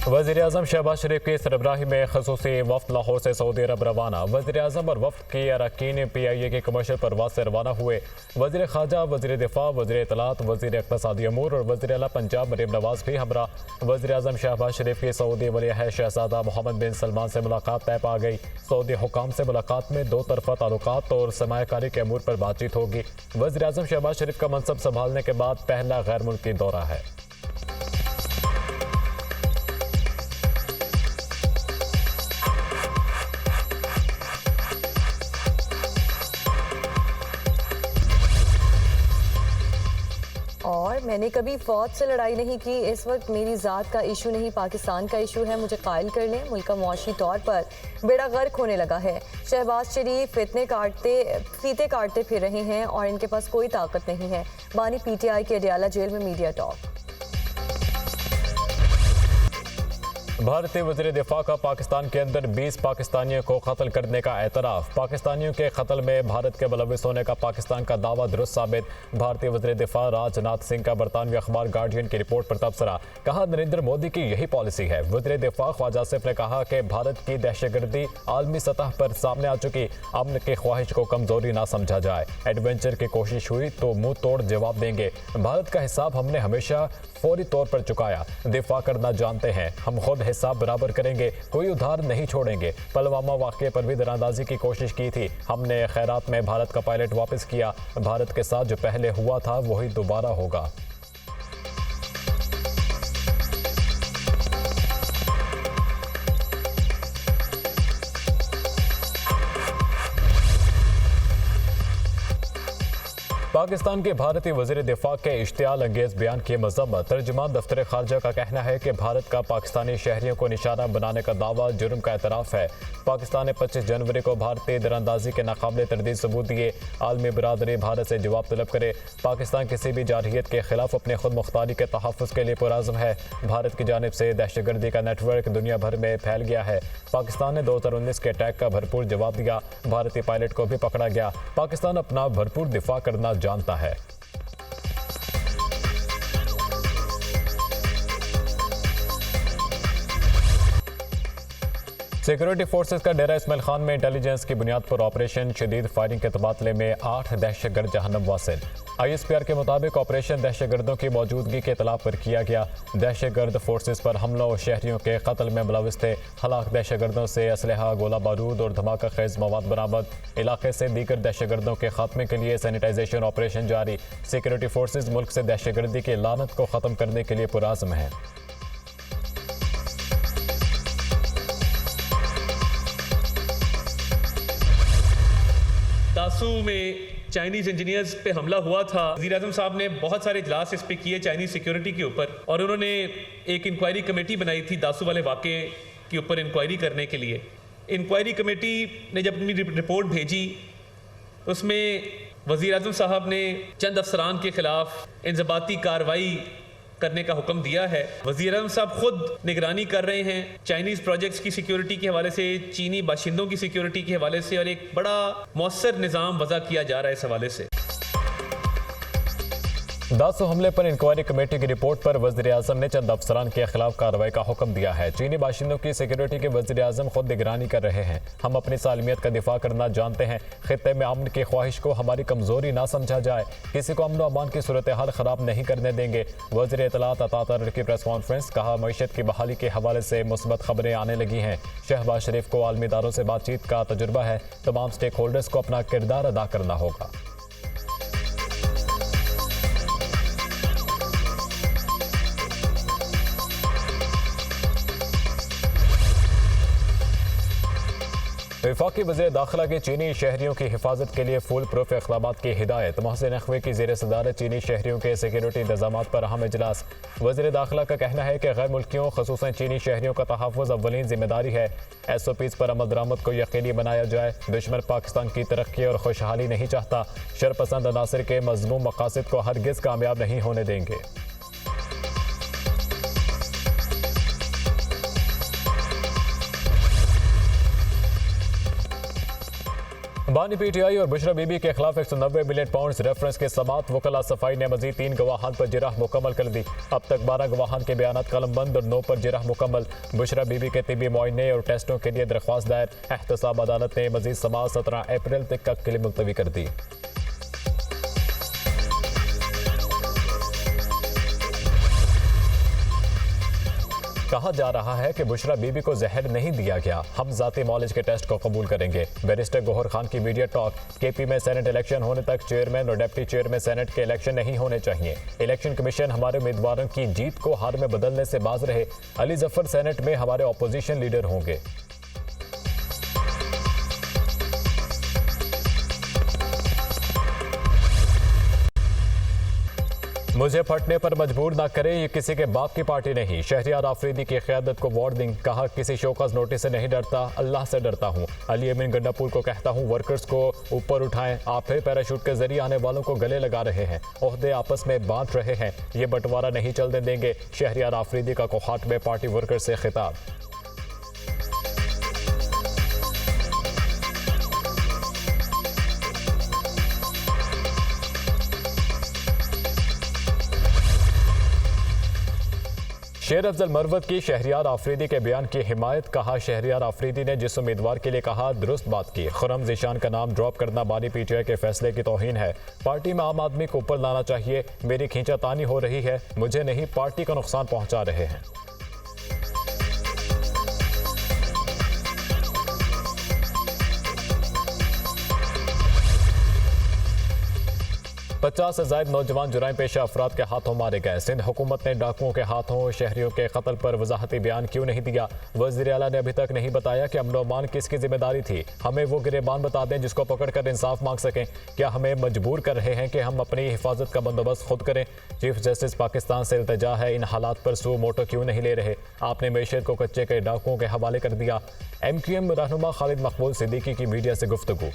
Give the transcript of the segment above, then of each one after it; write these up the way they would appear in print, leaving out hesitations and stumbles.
वज़ीर-ए-आज़म शहबाज शरीफ की सरबराही में ख़ुसूसी वफ़द लाहौर से सऊदी अरब रवाना। वज़ीर-ए-आज़म और वफ़द के अरकान PIA के कमर्शियल परवाज से रवाना हुए। वज़ीर ख़ारजा, वज़ीर दिफ़ा, वज़ीर इत्तलात, वज़ीर इक़्तिसादी अमूर और वज़ीर आला पंजाब मरीम नवाज़ भी हमरा। वज़ीर-ए-आज़म शहबाज शरीफ की सऊदी वली-अहद शहज़ादा मोहम्मद बिन सलमान से मुलाकात तय पा गई। सऊदी हुकाम से मुलाकात में दो तरफ़ा ताल्लुकात और सरमायाकारी के अमूर पर बातचीत होगी। वज़ीर-ए-आज़म शहबाज शरीफ का मनसब संभालने के बाद पहला गैर मुल्की दौरा है। और मैंने कभी फौज से लड़ाई नहीं की। इस वक्त मेरी ज़ात का इशू नहीं, पाकिस्तान का इशू है। मुझे कायल कर लें। मुल्क का मुआशी तौर पर बेड़ा गर्क होने लगा है। शहबाज शरीफ फीते काटते फिर रहे हैं और इनके पास कोई ताकत नहीं है। बानी PTI के अडियाला जेल में मीडिया टॉक। भारतीय वज़ीर दिफ़ा का पाकिस्तान के अंदर 20 पाकिस्तानियों को कत्ल करने का एतराफ़। पाकिस्तानियों के कत्ल में भारत के मुलव्विस होने का पाकिस्तान का दावा दुरुस्त साबित। भारतीय वज़ीर दिफ़ा राजनाथ सिंह का बरतानवी अखबार गार्डियन की रिपोर्ट पर तबसरा। कहा, नरेंद्र मोदी की यही पॉलिसी है। वज़ीर दिफ़ा ख्वाजा आसिफ ने कहा कि भारत की दहशतगर्दी आलमी सतह पर सामने आ चुकी। अमन की ख्वाहिश को कमज़ोरी ना समझा जाए। एडवेंचर की कोशिश हुई तो मुंह तोड़ जवाब देंगे। भारत का हिसाब हमने हमेशा फौरी तौर पर चुकाया। दिफा करना जानते हैं। हम खुद हिसाब बराबर करेंगे, कोई उधार नहीं छोड़ेंगे। पुलवामा वाक़े पर भी दरांदाजी की कोशिश की थी। हमने खैरात में भारत का पायलट वापस किया। भारत के साथ जो पहले हुआ था वही दोबारा होगा। पाकिस्तान के भारतीय वज़ीर दिफ़ा के इश्तियाल अंगेज़ बयान की मज़म्मत। तर्जुमान दफ्तर खारजा का कहना है कि भारत का पाकिस्तानी शहरियों को निशाना बनाने का दावा जुर्म का एतराफ़ है। पाकिस्तान ने 25 जनवरी को भारतीय दरानंदाजी के नाकाबिल तरदीद सबूत दिए। आलमी बरादरी भारत से जवाब तलब करे। पाकिस्तान किसी भी जारहियत के खिलाफ अपने खुद मुख्तारी के तहफ़्फ़ुज़ के लिए पुराज़म है। भारत की जानिब से दहशतगर्दी का नेटवर्क दुनिया भर में फैल गया है। पाकिस्तान ने 2019 के अटैक का भरपूर जवाब दिया। भारतीय पायलट को भी पकड़ा गया। पाकिस्तान अपना भरपूर दिफा करना जानता है। सिक्योरिटी फोर्सेस का डेरा इस्माइल खान में इंटेलिजेंस की बुनियाद पर ऑपरेशन शदीद फायरिंग के तबादले में 8 दहशतगर्द जहन्नम वासिल। ISPR के मुताबिक ऑपरेशन दहशतगर्दों की मौजूदगी के इतला पर किया गया। दहशतगर्द फोर्सेस पर हमलों और शहरियों के कत्ल में मुलविस थे। हलाक दहशतगर्दों से असलहा, गोला बारूद और धमाका खेज मवाद बरामद। इलाके से दीगर दहशतगर्दों के खात्मे के लिए सैनिटाइजेशन ऑपरेशन जारी। सिक्योरिटी फोर्सेस मुल्क से दहशतगर्दी की लानत को ख़त्म करने के लिए पुराज़म है। दासू में चाइनीज़ इंजीनियर्स पे हमला हुआ था। वज़ीर आज़म साहब ने बहुत सारे इजलास इस पे किए चाइनीज़ सिक्योरिटी के ऊपर, और उन्होंने एक इंक्वायरी कमेटी बनाई थी दासू वाले वाक़े के ऊपर इंक्वायरी करने के लिए। इंक्वायरी कमेटी ने जब अपनी रिपोर्ट भेजी, उसमें वज़ीर आज़म साहब ने चंद अफसरान के ख़िलाफ़ इंज़बाती कार्रवाई करने का हुक्म दिया है। वज़ीर आज़म साहब खुद निगरानी कर रहे हैं चाइनीज़ प्रोजेक्ट्स की सिक्योरिटी के हवाले से, चीनी बाशिंदों की सिक्योरिटी के हवाले से, और एक बड़ा मौसर निज़ाम वज़ा किया जा रहा है इस हवाले से। दासू हमले पर इंक्वायरी कमेटी की रिपोर्ट पर वज़ीर आज़म ने चंद अफसरान के खिलाफ कार्रवाई का हुक्म दिया है। चीनी बाशिंदों की सिक्योरिटी के वज़ीर आज़म खुद निगरानी कर रहे हैं। हम अपनी सालमियत का दिफा करना जानते हैं। खित्ते में अमन की ख्वाहिश को हमारी कमज़ोरी ना समझा जाए। किसी को अमन व अमान की सूरत हाल ख़राब नहीं करने देंगे। वज़ीर इत्तलात अता तारिर की प्रेस कॉन्फ्रेंस। कहा, मईशत की बहाली के हवाले से मुस्बत खबरें आने लगी हैं। शहबाज शरीफ को आलमी इदारों से बातचीत का तजुर्बा है। तमाम स्टेक होल्डर्स को अपना किरदार अदा करना होगा। वफाकी वज़ीर दाखिला की चीनी शहरियों की हिफाजत के लिए फुल प्रूफ इक़दामात की हिदायत। मोहसिन नकवी की ज़ेर सदारत चीनी शहरियों के सिक्योरिटी इंतजामात पर अहम इजलास। वज़ीर दाखिला का कहना है कि गैर मुल्कियों ख़ुसूसन चीनी शहरियों का तहफ़्फ़ुज़ अव्वलीन जिम्मेदारी है। SOPs पर अमल दरामद को यकीनी बनाया जाए। दुश्मन पाकिस्तान की तरक्की और खुशहाली नहीं चाहता। शरपसंद अनासर के मज़मूम मकासद को हरगिज़ कामयाब नहीं होने देंगे। बानी पीटीआई और बुशरा बीबी के खिलाफ 190 मिलियन पाउंड रेफरेंस के समात वकला सफाई ने मजीद 3 गवाहान पर जिरह मुकम्मल कर दी। अब तक 12 गवाहान के बयान कलमबंद और 9 पर जिरह मुकम्मल। बुशरा बीबी के तिबी मुआयने और टेस्टों के लिए दरख्वास्त दायर। एहतसाब अदालत ने मजीद समात 17 अप्रैल तक के लिए मुलतवी कर दी। कहा जा रहा है कि बुशरा बीबी को जहर नहीं दिया गया, हम जाती मॉलेज के टेस्ट को कबूल करेंगे। बैरिस्टर गौहर खान की मीडिया टॉक। केपी में सेनेट इलेक्शन होने तक चेयरमैन और डिप्टी चेयरमैन सेनेट के इलेक्शन नहीं होने चाहिए। इलेक्शन कमीशन हमारे उम्मीदवारों की जीत को हार में बदलने से बाज रहे। अली जफर सेनेट में हमारे अपोजिशन लीडर होंगे। मुझे फटने पर मजबूर ना करें, ये किसी के बाप की पार्टी नहीं। शहरियार आफरीदी की क़यादत को वार्निंग। कहा किसी शोकस नोटिस से नहीं डरता, अल्लाह से डरता हूँ। अली अमीन गंडापुर को कहता हूँ वर्कर्स को ऊपर उठाएं, आप फिर पैराशूट के जरिए आने वालों को गले लगा रहे हैं, ओहदे आपस में बांट रहे हैं, ये बंटवारा नहीं चलने देंगे। शहरियार आफरीदी का कोहाट में पार्टी वर्कर्स से खिताब। शेर अफजल मरवत की शहरियार आफरीदी के बयान की हिमायत। कहा शहरियार आफरीदी ने जिस उम्मीदवार के लिए कहा दुरुस्त बात की। खुर्रम ज़ीशान का नाम ड्रॉप करना बानी पीटीआई के फैसले की तौहीन है। पार्टी में आम आदमी को ऊपर लाना चाहिए। मेरी खींचातानी हो रही है, मुझे नहीं पार्टी को नुकसान पहुंचा रहे हैं। पचास से ज्यादा नौजवान जुराइम पेशा अफराद के हाथों मारे गए। सिंध हुकूमत ने डाकुओं के हाथों शहरियों के कत्ल पर वजाहती बयान क्यों नहीं दिया। वज़ीर आला ने अभी तक नहीं बताया कि अमन अमान किसकी जिम्मेदारी थी। हमें वो गिरेबान बता दें जिसको पकड़ कर इंसाफ मांग सकें। क्या हमें मजबूर कर रहे हैं कि हम अपनी हिफाजत का बंदोबस्त खुद करें। चीफ जस्टिस पाकिस्तान से इल्तिजा है, इन हालात पर सू मोटो क्यों नहीं ले रहे। आपने मैशत को कच्चे के डाकुओं के हवाले कर दिया। MQM रहनुमा खालिद मकबूल सिद्दीकी की मीडिया से गुफ्तगू।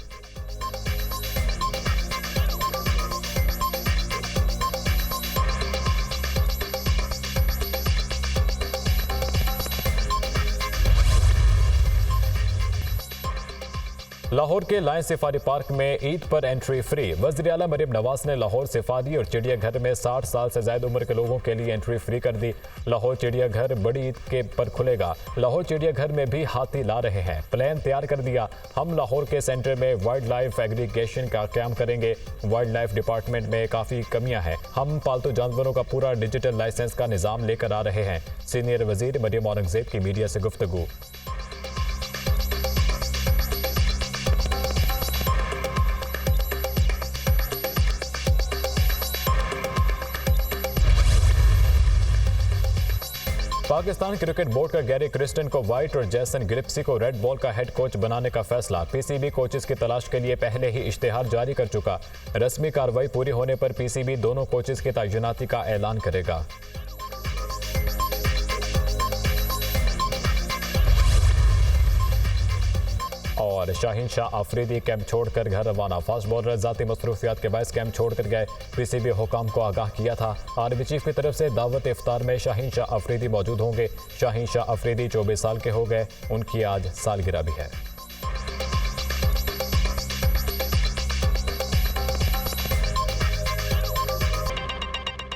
लाहौर के लायन सफारी पार्क में ईद पर एंट्री फ्री। वज़ीर आला मरीम नवाज ने लाहौर सफारी और चिड़ियाघर में 60 साल से ज्यादा उम्र के लोगों के लिए एंट्री फ्री कर दी। लाहौर चिड़ियाघर बड़ी ईद के पर खुलेगा। लाहौर चिड़ियाघर में भी हाथी ला रहे हैं, प्लान तैयार कर दिया। हम लाहौर के सेंटर में वाइल्ड लाइफ एग्रीगेशन का क्याम करेंगे। वाइल्ड लाइफ डिपार्टमेंट में काफ़ी कमियां हैं। हम पालतू जानवरों का पूरा डिजिटल लाइसेंस का निज़ाम लेकर आ रहे हैं। सीनियर वज़ीर मरियम औरंगज़ेब की मीडिया से गुफ्तगू। पाकिस्तान क्रिकेट बोर्ड का गैरी क्रिस्टन को व्हाइट और जैसन गिलिप्सी को रेड बॉल का हेड कोच बनाने का फैसला। PCB कोचेस की तलाश के लिए पहले ही इश्तिहार जारी कर चुका। रस्मी कार्रवाई पूरी होने पर PCB दोनों कोचेस की तैनाती का ऐलान करेगा। और शाहीन शाह अफरीदी कैंप छोड़कर घर रवाना। फास्ट बॉलर जाती मसरूफियात के बायस कैंप छोड़कर गए। PCB हुकाम को आगाह किया था। आर्मी चीफ की तरफ से दावत इफ्तार में शाहीन शाह अफरीदी मौजूद होंगे। शाहीन शाह अफरीदी 24 साल के हो गए, उनकी आज सालगिरह भी है।